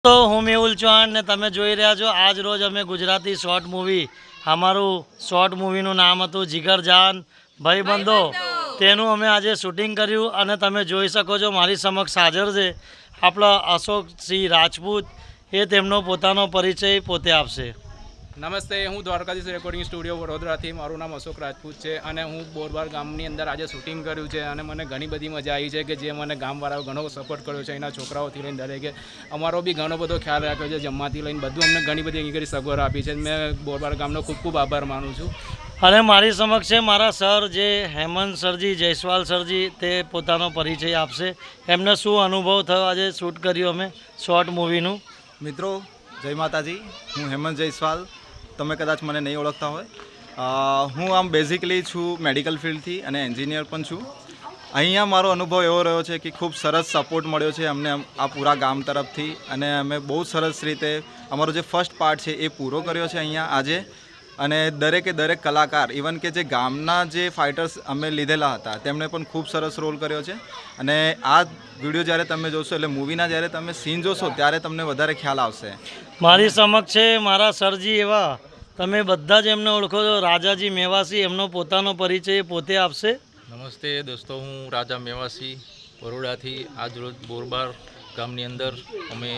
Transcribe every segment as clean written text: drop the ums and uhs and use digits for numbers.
તો હું મેહુલ ચૌહાણ ને તમે જોઈ રહ્યા છો આજ રોજ અમે ગુજરાતી શોર્ટ મૂવી અમારું શોર્ટ મૂવીનું નામ હતું જીગરજાન ભાઈબંધો તેનું અમે આજે શૂટિંગ કર્યું અને તમે જોઈ શકો છો મારી સમક્ષ હાજર છે આપણા અશોકસિંહ રાજપૂત એ તેમનો પોતાનો પરિચય પોતે આપશે. નમસ્તે, હું દ્વારકાધીશ રેકોર્ડિંગ સ્ટુડિયો વડોદરાથી. મારું નામ અશોક રાજપૂત છે અને હું બોરબાર ગામની અંદર આજે શૂટિંગ કર્યું છે અને મને ઘણી બધી મજા આવી છે કે જે મને ગામવાળાઓ ઘણો સપોર્ટ કર્યો છે. એના છોકરાઓથી લઈને દરેકે અમારો બી ઘણો બધો ખ્યાલ રાખ્યો છે, જમવાથી લઈને બધું અમને ઘણી બધી એની સગવડ આપી છે. મેં બોરબાર ગામનો ખૂબ ખૂબ આભાર માનું છું. અને મારી સમક્ષ છે મારા સર જે હેમંત સરજી, જયસ્વાલ સરજી, તે પોતાનો પરિચય આપશે. એમને શું અનુભવ થયો આજે શૂટ કર્યું અમે શોર્ટ મૂવીનું. મિત્રો જય માતાજી, હું હેમંત જયસ્વાલ. તમે કદાચ મને નહીં ઓળખતા હોય. હું આમ બેઝિકલી છું મેડિકલ ફિલ્ડથી અને એન્જિનિયર પણ છું. અહીંયા મારો અનુભવ એવો રહ્યો છે કે ખૂબ સરસ સપોર્ટ મળ્યો છે અમને આ પૂરા ગામ તરફથી અને અમે બહુ સરસ રીતે અમારો જે ફર્સ્ટ પાર્ટ છે એ પૂરો કર્યો છે અહીંયા આજે. અને દરેકે દરેક કલાકાર, ઇવન કે જે ગામના જે ફાઇટર્સ અમે લીધેલા હતા તેમણે પણ ખૂબ સરસ રોલ કર્યો છે. અને આ વિડીયો જ્યારે તમે જોશો એટલે મૂવીના જ્યારે તમે સીન જોશો ત્યારે તમને વધારે ખ્યાલ આવશે. મારી સમક્ષ છે મારા સરજી એવા તમે બધા જ એમને ઓળખો છો, રાજાજી મેવાસી. એમનો પોતાનો પરિચય પોતે આપશે. નમસ્તે દોસ્તો, હું રાજા મેવાસી બરોડાથી. આજરોજ બોરબાર ગામની અંદર અમે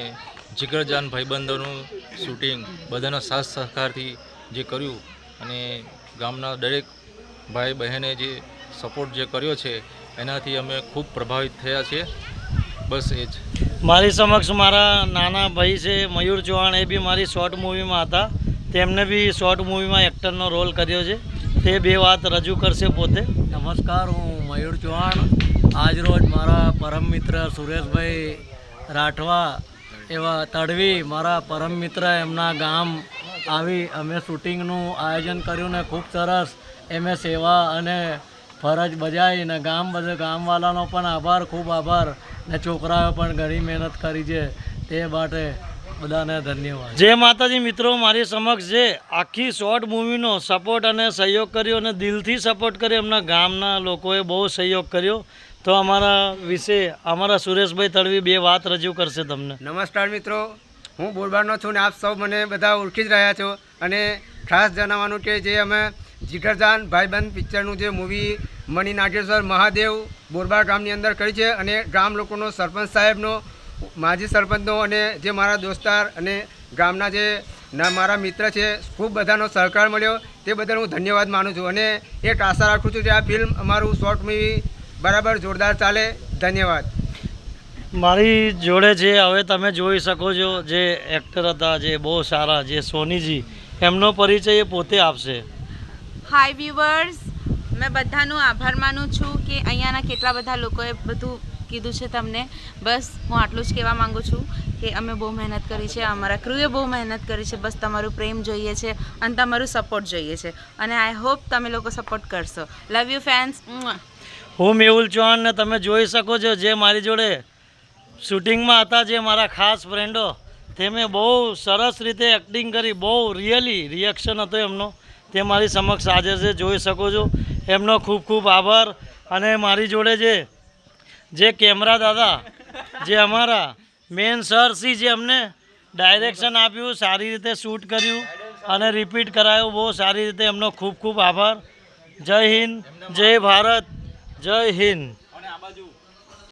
જીગરજાન ભાઈબંધોનું શૂટિંગ બધાના સાથ સહકારથી જે કર્યું અને ગામના દરેક ભાઈ બહેને જે સપોર્ટ જે કર્યો છે એનાથી અમે ખૂબ પ્રભાવિત થયા છીએ. બસ એ જ. મારી સમક્ષ મારા નાના ભાઈ છે મયુર ચૌહાણ, એ બી મારી શોર્ટ મૂવીમાં હતા. તેમને બી શોર્ટ મૂવીમાં એક્ટરનો રોલ કર્યો છે. તે બે વાત રજૂ કરશે પોતે. નમસ્કાર, હું મયુર ચૌહાણ. આજરોજ મારા પરમ મિત્ર સુરેશભાઈ રાઠવા એવા તડવી, મારા પરમ મિત્ર, એમના ગામ આવી અમે શૂટિંગનું આયોજન કર્યું ને ખૂબ સરસ એમે સેવા અને ફરજ બજાવી ને ગામવાળાનો પણ આભાર, ખૂબ આભાર. ને છોકરાઓ પણ ઘણી મહેનત કરી છે તે માટે બધાને ધન્યવાદ. જય માતાજી. મિત્રો મારી સમક્ષ છે આખી શોર્ટ મૂવીનો સપોર્ટ અને સહયોગ કર્યો અને દિલથી સપોર્ટ કર્યો. એમના ગામના લોકોએ બહુ સહયોગ કર્યો. તો અમારા વિશે અમારા સુરેશભાઈ તડવી બે વાત રજૂ કરશે તમને. નમસ્કાર મિત્રો, હું બોરબારનો છું ને આપ સૌ મને બધા ઓળખી જ રહ્યા છો. અને ખાસ જણાવવાનું કે જે અમે જીગરજાન ભાઈબંધ પિક્ચરનું જે મૂવી મણિ નાગેશ્વર મહાદેવ બોરબાર ગામની અંદર કરી છે અને ગામ લોકોનો, સરપંચ સાહેબનો, માજી સરપંચનો અને જે મારા દોસ્તાર અને ગામના જે મારા મિત્ર છે, ખૂબ બધાનો સહકાર મળ્યો. તે બદલ હું ધન્યવાદ માનું છું અને એક આશા રાખું છું કે આ ફિલ્મ અમારું શોર્ટ મૂવી બરાબર જોરદાર ચાલે. ધન્યવાદ. મારી જોડે છે હવે તમે જોઈ શકો છો જે એક્ટર હતા જે બહુ સારા, જે સોનીજી, એમનો પરિચય એ પોતે આપશે. હાય વ્યુઅર્સ, મેં બધાનો આભાર માનું છું કે અહીંયાના કેટલા બધા લોકોએ બધું કીધું છે તમને. બસ હું આટલું જ કહેવા માગું છું કે અમે બહુ મહેનત કરી છે, અમારા ક્રૂએ બહુ મહેનત કરી છે. બસ તમારું પ્રેમ જોઈએ છે અને તમારું સપોર્ટ જોઈએ છે અને આઈ હોપ તમે લોકો સપોર્ટ કરશો. Love you fans. હું મેહુલ ચૌહાણ ને તમે જોઈ શકો છો જે મારી જોડે શૂટિંગમાં હતા, જે મારા ખાસ ફ્રેન્ડો, તેમે બહુ સરસ રીતે એક્ટિંગ કરી. બહુ રિયલી રિએક્શન હતો એમનો. તે મારી સમક્ષ હાજર છે, જોઈ શકો છો. એમનો ખૂબ ખૂબ આભાર. અને મારી જોડે જે કેમેરા દાદા, જે અમારા મેન સર સી, જે અમને ડાયરેક્શન આપ્યું, સારી રીતે શૂટ કર્યું અને રિપીટ કરાયું બહુ સારી રીતે, એમનો ખૂબ ખૂબ આભાર. જય હિન્દ, જય ભારત, જય હિન્દ.